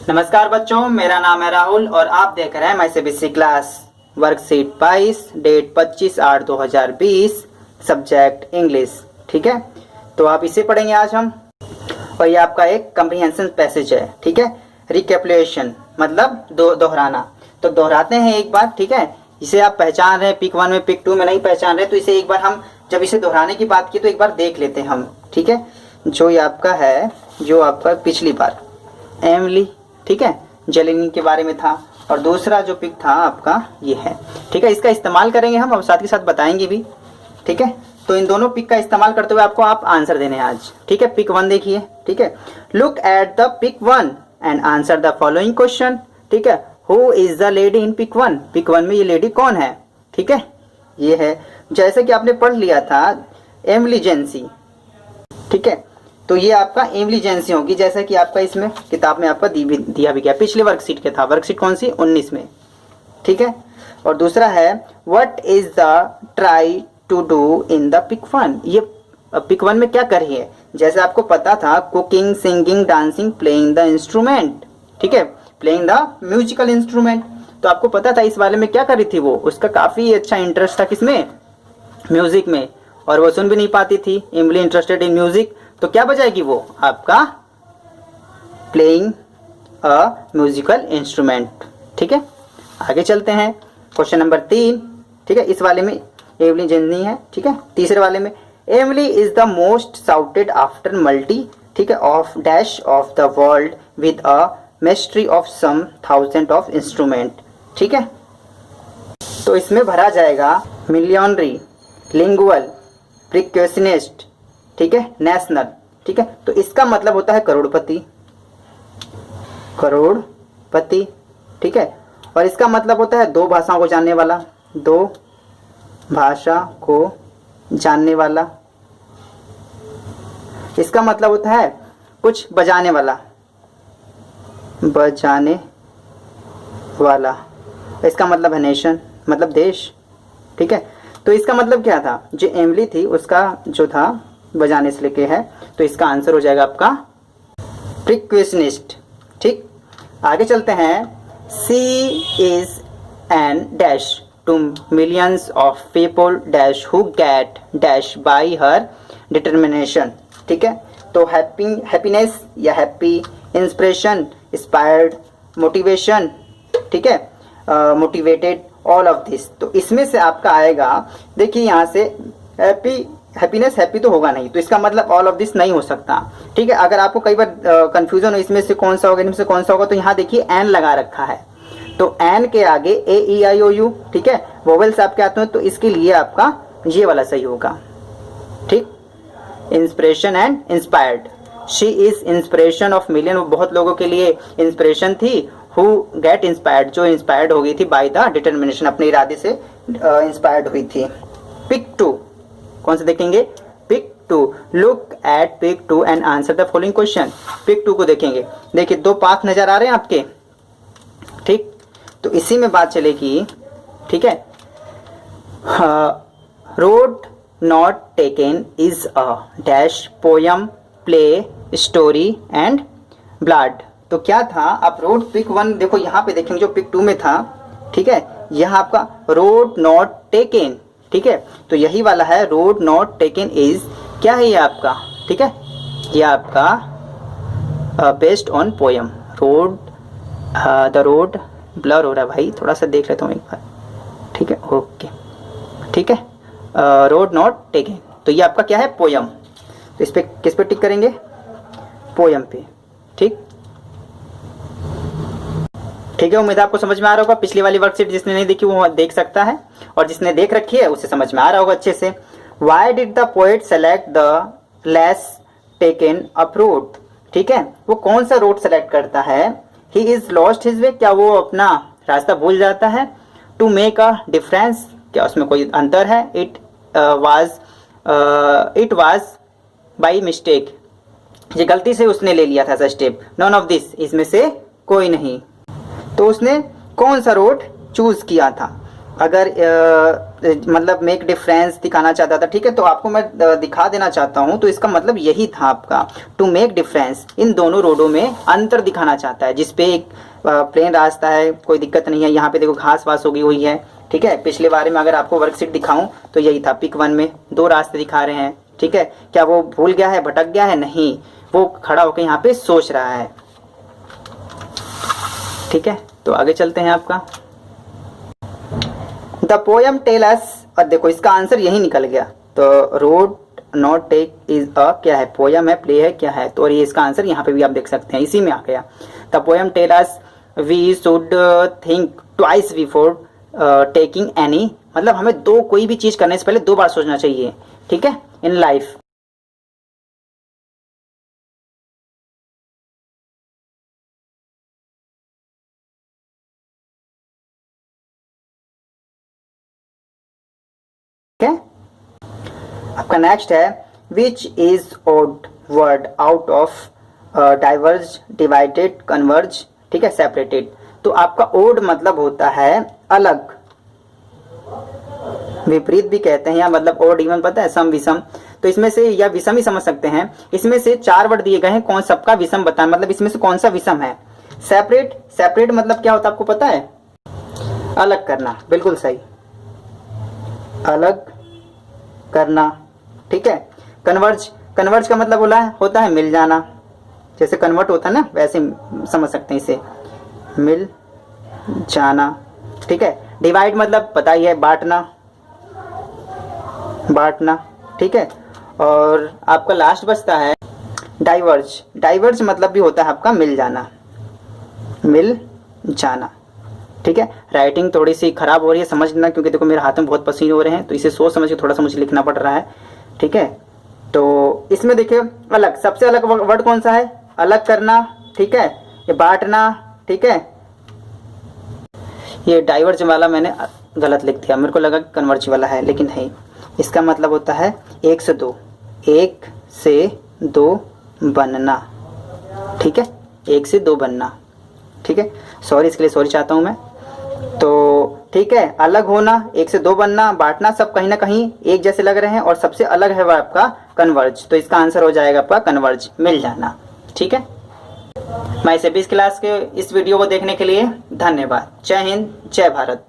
नमस्कार बच्चों, मेरा नाम है राहुल और आप देख रहे हैं मैं CBSE class worksheet 22, date 25/8/2020, subject English. ठीक है, तो आप इसे पढ़ेंगे आज हम। और ये आपका एक कम्प्रीहेंशन पैसेज है। ठीक है, रिकैपिटुलेशन मतलब दोहराना। तो दोहराते हैं एक बार। ठीक है, इसे आप पहचान रहे हैं, पिक 1 में, पिक 2 में नहीं पहचान रहे तो इसे एक बार हम जब इसे दोहराने की बात की तो एक बार देख लेते हैं हम। ठीक है, जो ये आपका है, जो आपका पिछली बार एमिली, ठीक है, जेलिनी के बारे में था, और दूसरा जो पिक था आपका ये है। ठीक है, इसका इस्तेमाल करेंगे हम और साथ के साथ बताएंगे भी। ठीक है, तो इन दोनों पिक का इस्तेमाल करते हुए आपको आप आंसर देने हैं आज। ठीक है, पिक 1 देखिए। ठीक है, look at the pic 1 and answer the following question. ठीक है, who is the lady in pic 1? Pic 1 में ये लेडी कौन है? ठीक है, ये है, जैसे कि आपने पढ़ लिया था, एमिली जेंसी। ठीक है, तो ये आपका एमिली जेंसी होगी, जैसा कि आपका इसमें किताब में आपका दिया भी गया, पिछले वर्कशीट के था। वर्कशीट कौन सी? 19 में। ठीक है, और दूसरा है what is the try to do in the pic 1? ये पिक 1 में क्या कर रही है? जैसे आपको पता था, cooking, singing, dancing, playing the instrument. ठीक है, प्लेइंग द म्यूजिकल इंस्ट्रूमेंट। तो आपको पता था इस वाले में क्या कर रही थी वो, उसका काफी अच्छा इंटरेस्ट था किसमें? म्यूजिक में, और वो सुन भी नहीं पाती थी। एमिली इंटरेस्टेड इन म्यूजिक, तो क्या बजाएगी वो? आपका प्लेइंग अ म्यूजिकल इंस्ट्रूमेंट। ठीक है, आगे चलते हैं। Question number 3। ठीक है, इस वाले में एमिली जेंसी है। ठीक है, तीसरे वाले में Emily is the most sought after multi, ठीक है, of dash of the world with a maestro of some thousand of instrument. ठीक है, तो इसमें भरा जाएगा मिलियनरी, लिंगुअल, प्रिक्वेशनिस्ट, ठीक है, नेशनल। ठीक है, तो इसका मतलब होता है करोड़पति, करोड़पति। ठीक है, और इसका मतलब होता है दो भाषाओं को जानने वाला, दो भाषा को जानने वाला। इसका मतलब होता है कुछ बजाने वाला, बजाने वाला। इसका मतलब है नेशन, मतलब देश। ठीक है, तो इसका मतलब क्या था? जो एमिली थी उसका जो था बजाने से लेके है, तो इसका आंसर हो जाएगा आपका प्रिक्वेशनिस्ट। ठीक, आगे चलते हैं। She is an dash to millions of people dash who get dash by her determination. ठीक है, तो हैप्पीनेस या हैप्पी, इंस्पिरेशन, इंस्पायर्ड, मोटिवेशन, ठीक है, मोटिवेटेड, ऑल ऑफ दिस। तो इसमें से आपका आएगा, देखिए यहाँ से हैप्पीनेस, हैप्पी तो होगा नहीं, तो इसका मतलब ऑल ऑफ दिस नहीं हो सकता। ठीक है, अगर आपको कई बार कंफ्यूजन हो इसमें से कौन सा होगा, इनमें से कौन सा होगा, तो यहाँ देखिए एन लगा रखा है, तो एन के आगे ए ई आई ओ यू, ठीक है, वोवेल्स आपके आते हैं, तो इसके लिए आपका ये वाला सही होगा। ठीक, inspiration and inspired. She is inspiration of million, वो बहुत लोगों के लिए इंस्पिरेशन थी। हु गेट इंस्पायर्ड, जो इंस्पायर्ड हो गई थी बाय द डिटर्मिनेशन, अपने इरादे से इंस्पायर्ड हुई थी। पिक 2 कौन से देखेंगे? Pic 2। Look at pic 2 and answer the following question. Pic 2 को देखेंगे, देखिए दो पाथ नजर आ रहे हैं आपके। ठीक, तो इसी में बात चलेगी। ठीक है, road not taken is a dash poem, play, story and blood. तो क्या था? आप रोड पिक 1 देखो, यहाँ पे देखेंगे जो पिक 2 में था। ठीक है, यहाँ आपका रोड नॉट टेकन, ठीक है, तो यही वाला है रोड नॉट टेकन इज, क्या है ये आपका? ठीक है, ये आपका based on poem. Road, the road, blur हो रहा है भाई, थोड़ा सा देख लेता हूँ एक बार। ठीक है, ओके, ठीक है, रोड नॉट टेकन, तो ये आपका क्या है? पोयम। तो इस पे किस पे टिक करेंगे? पोयम पे। ठीक, ठीक है, उम्मीद है आपको समझ में आ रहा होगा। पिछली वाली वर्कशीट जिसने नहीं देखी वो देख सकता है, और जिसने देख रखी है उसे समझ में आ रहा होगा अच्छे से। Why did the poet select the less taken up road? ठीक है, वो कौन सा रोड सेलेक्ट करता है? He is lost his way, क्या वो अपना रास्ता भूल जाता है? To make a difference, क्या उसमें कोई अंतर है? It was by mistake, ये गलती से उसने ले लिया था ऐसा स्टेप। None of this, इसमें से कोई नहीं। तो उसने कौन सा रोड चूज किया था? अगर मतलब मेक डिफरेंस दिखाना चाहता था, ठीक है। तो आपको मैं दिखा देना चाहता हूँ, तो इसका मतलब यही था आपका, टू मेक डिफरेंस, इन दोनों रोडों में अंतर दिखाना चाहता है। जिसपे एक प्लेन रास्ता है, कोई दिक्कत नहीं है, यहाँ पे देखो घास वास होगी हुई है, ठीक है। पिछले बारे में अगर आपको वर्कशीट दिखाऊं तो यही था, पिक 1 में 2 रास्ते दिखा रहे हैं, ठीक है। क्या वो भूल गया है, भटक गया है? नहीं, वो खड़ा होकर यहाँ पे सोच रहा है, ठीक है। तो आगे चलते हैं आपका, द पोयम टेल अस, और देखो इसका आंसर यही निकल गया। तो road not take is a, क्या है, पोयम है, प्ले है, क्या है, तो और ये इसका आंसर यहाँ पे भी आप देख सकते हैं, इसी में आ गया। The poem tell us we should think twice before taking any, मतलब हमें कोई भी चीज करने से पहले 2 बार सोचना चाहिए, ठीक है, इन लाइफ। ठीक है, आपका नेक्स्ट है, which is odd word out of diverge, divided, converge, ठीक है, सेपरेटेड। तो आपका ओड मतलब होता है अलग, विपरीत भी कहते हैं, या मतलब ओड इवन, पता है, सम विषम। तो इसमें से, या विषम ही समझ सकते हैं, इसमें से 4 वर्ड दिए गए हैं, कौन सबका विषम बताएं, मतलब इसमें से कौन सा विषम है। सेपरेट, सेपरेट मतलब क्या होता है आपको पता है, अलग करना, बिल्कुल सही, अलग करना, ठीक है। कन्वर्ज, कन्वर्ज का मतलब होता है मिल जाना, जैसे कन्वर्ट होता है ना, वैसे समझ सकते हैं इसे, मिल जाना, ठीक है। डिवाइड मतलब पता ही है, बांटना, बांटना, ठीक है। और आपका लास्ट बचता है डाइवर्ज, डाइवर्ज मतलब भी होता है आपका मिल जाना, मिल जाना, ठीक है। राइटिंग थोड़ी सी खराब हो रही है, समझना, क्योंकि देखो मेरे हाथ में बहुत पसीने हो रहे हैं, तो इसे सोच समझ के थोड़ा सा मुझे लिखना पड़ रहा है, ठीक है। तो इसमें देखिए, अलग, सबसे अलग वर्ड कौन सा है, अलग करना, ठीक है, ये बांटना, ठीक है। ये डाइवर्ज वाला मैंने गलत लिख दिया, मेरे को लगा कि कन्वर्ज वाला है, लेकिन नहीं, इसका मतलब होता है 1 से 2, 1 से 2 बनना, ठीक है, 1 से 2 बनना, ठीक है। सॉरी, इसके लिए सॉरी चाहता हूं मैं। तो ठीक है, अलग होना, 1 से 2 बनना, बांटना, सब कहीं ना कहीं एक जैसे लग रहे हैं, और सबसे अलग है वो आपका कन्वर्ज। तो इसका आंसर हो जाएगा आपका कन्वर्ज, मिल जाना, ठीक है। मैं 20 क्लास के इस वीडियो को देखने के लिए धन्यवाद। जय हिंद, जय भारत।